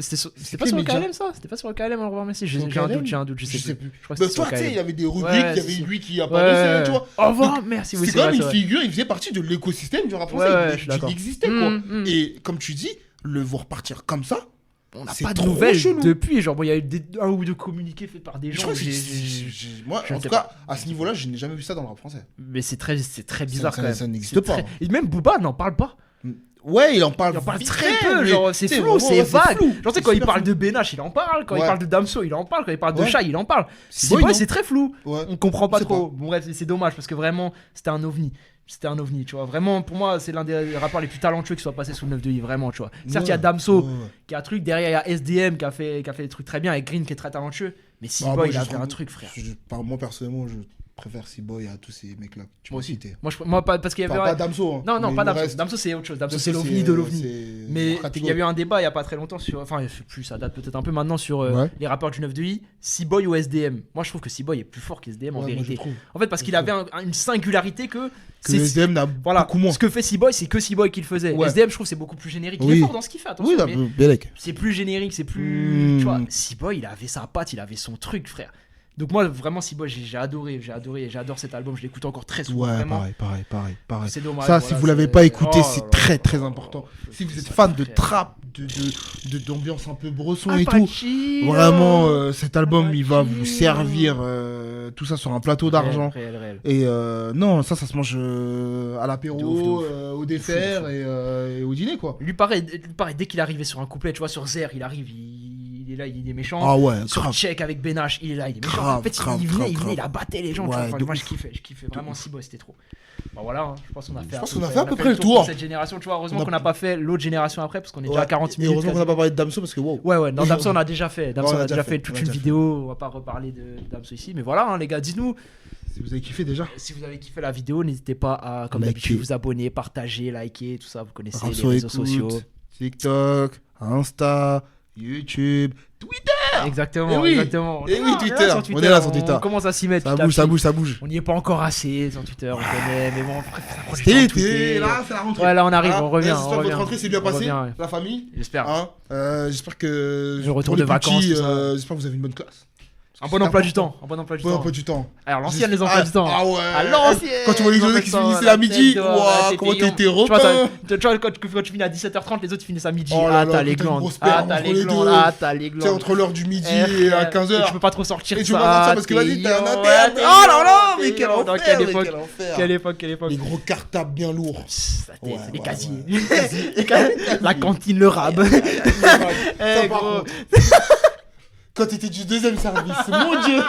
C'était pas sur le KLM ça? C'était pas sur le KLM, Au revoir, merci. J'ai un doute, je sais plus. Je crois que c'était sur le KLM. Tu sais, il y avait des rubriques, il y avait lui qui apparaissait, tu vois. Au revoir, merci. C'est quand même une figure, il faisait partie de l'écosystème du rap français. Il existait, quoi. Et comme tu dis, le voir partir comme ça. On n'a pas de nouvelles depuis. Genre, il y a eu un ou deux communiqués faits par des gens. Moi, en tout cas, à ce niveau-là, je n'ai jamais vu ça dans le rap français. Mais c'est très bizarre quand même. Ça n'existe pas. Et même Booba n'en parle pas. Ouais, il en parle très peu. Genre, c'est flou, c'est vague. Genre, tu sais, quand il parle de Benache, il en parle. Quand il parle de Damso, il en parle. Quand il parle de Shai, il en parle. C'est très flou. On comprend pas trop. Bon, bref, c'est dommage parce que vraiment, c'était un ovni. Tu vois. Vraiment, pour moi, c'est l'un des rappeurs les plus talentueux qui soit passé sous le 9 de I, vraiment, tu vois. Certes, il y a Damso qui a un truc. Derrière, il y a SDM qui a fait des trucs très bien. Et Green qui est très talentueux. Mais C-Boy, il avait un truc, frère. Moi, personnellement, je préfère C-Boy à tous ces mecs-là. Moi aussi. Moi, parce qu'il y avait. Pas Damso. Hein, non, pas Damso. Damso, c'est autre chose. Damso, c'est l'OVNI de l'OVNI. Mais il y a eu un débat il y a pas très longtemps sur. Enfin, plus, ça date peut-être un peu maintenant sur les rappeurs du 9-2-I. C-Boy ou SDM. Moi, je trouve que C-Boy est plus fort qu'SDM en vérité. En fait, parce qu'il avait une singularité que SDM n'a beaucoup moins. Ce que fait C-Boy, c'est que C-Boy qui le faisait. SDM, je trouve, c'est beaucoup plus générique. Il est fort dans ce qu'il fait, attention. C'est plus générique, c'est plus. Tu vois, C-Boy, il avait sa patte, il avait son truc, frère. Donc moi vraiment C-Boy j'ai adoré et j'adore cet album, je l'écoute encore très souvent. Vraiment. Pareil. C'est dommage. Ça si vous l'avez pas écouté, c'est très important. Si vous êtes fan de trap, d'ambiance un peu bresson et tout, vraiment cet album il va vous servir tout ça sur un plateau d'argent. Réel. Et non, ça se mange à l'apéro, au dessert et au dîner quoi. Lui pareil dès qu'il arrivait sur un couplet, tu vois sur Zer, il arrive, il est là, il est méchant. Ah ouais, sur Check avec Benache, il est là, il est méchant. En fait, il venait, il abattait les gens. Ouais, moi, je kiffais vraiment C-Boy, c'était trop. Bon, voilà, hein, je pense qu'on a fait à peu près le tour. Cette génération, tu vois, heureusement qu'on n'a pas fait l'autre génération après, parce qu'on est déjà à 40 minutes. Et heureusement qu'on n'a pas parlé de Damso, parce que wow. Ouais, non, Damso, on a déjà fait. Damso, on a déjà fait toute une vidéo. On va pas reparler de Damso ici, mais voilà, hein, les gars, dites-nous. Si vous avez kiffé déjà. Si vous avez kiffé la vidéo, n'hésitez pas à, comme d'habitude, vous abonner, partager, liker, tout ça. Vous connaissez les réseaux sociaux. TikTok, Insta, YouTube, Twitter. Exactement. Et oui, Twitter. On est là sur Twitter. On commence à s'y mettre. Ça bouge. On n'y est pas encore assez sur Twitter, on connaît, mais bon, c'était l'été, là, c'est la rentrée. Ouais, là, on arrive, on revient. J'espère que votre rentrée s'est bien passée, la famille. J'espère. J'espère que. Le retour de vacances. J'espère que vous avez une bonne classe. Un bon emploi du temps. Alors, l'ancienne, les emplois du temps. Ah ouais. À l'ancienne. Quand tu vois les journées qui se finissaient à midi, comment t'étais repas. Tu vois, quand tu finis à 17h30, les autres finissent à midi. T'as les glandes. T'as les glandes. Tu sais, entre l'heure du midi et à 15h. Tu peux pas trop sortir. Et tu vas sortir parce que vas-y, t'es un interne. Oh là là, mais quel enfer. Quelle époque. Les gros cartables bien lourds. Les casiers. La cantine, le rab. Quand t'étais du deuxième service, mon dieu,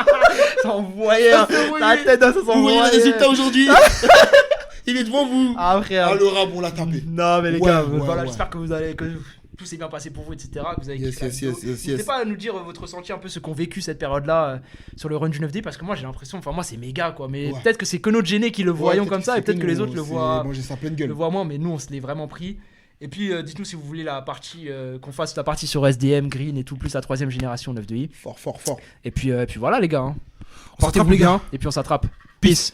ça envoyait la tête, ça s'envoyait. Vous voyez le résultat aujourd'hui. Il est devant vous. Ah frère. Le rab, on l'a tapé. Non mais les gars, voilà, j'espère que tout s'est bien passé pour vous, etc. Que vous avez kiffé. N'hésitez pas à nous dire votre ressenti, un peu ce qu'ont vécu cette période-là sur le run du 9D, parce que moi j'ai l'impression, enfin moi c'est méga quoi, mais peut-être que c'est que notre gêné qui le voyons comme ça, et peut-être que les autres le voient moins, mais nous on se l'est vraiment pris. Et puis dites-nous si vous voulez la partie qu'on fasse la partie sur SDM, Green et tout, plus la 3ème génération 9-2i. Fort. Et puis voilà les gars. Portez-vous bien et puis on s'attrape. Peace.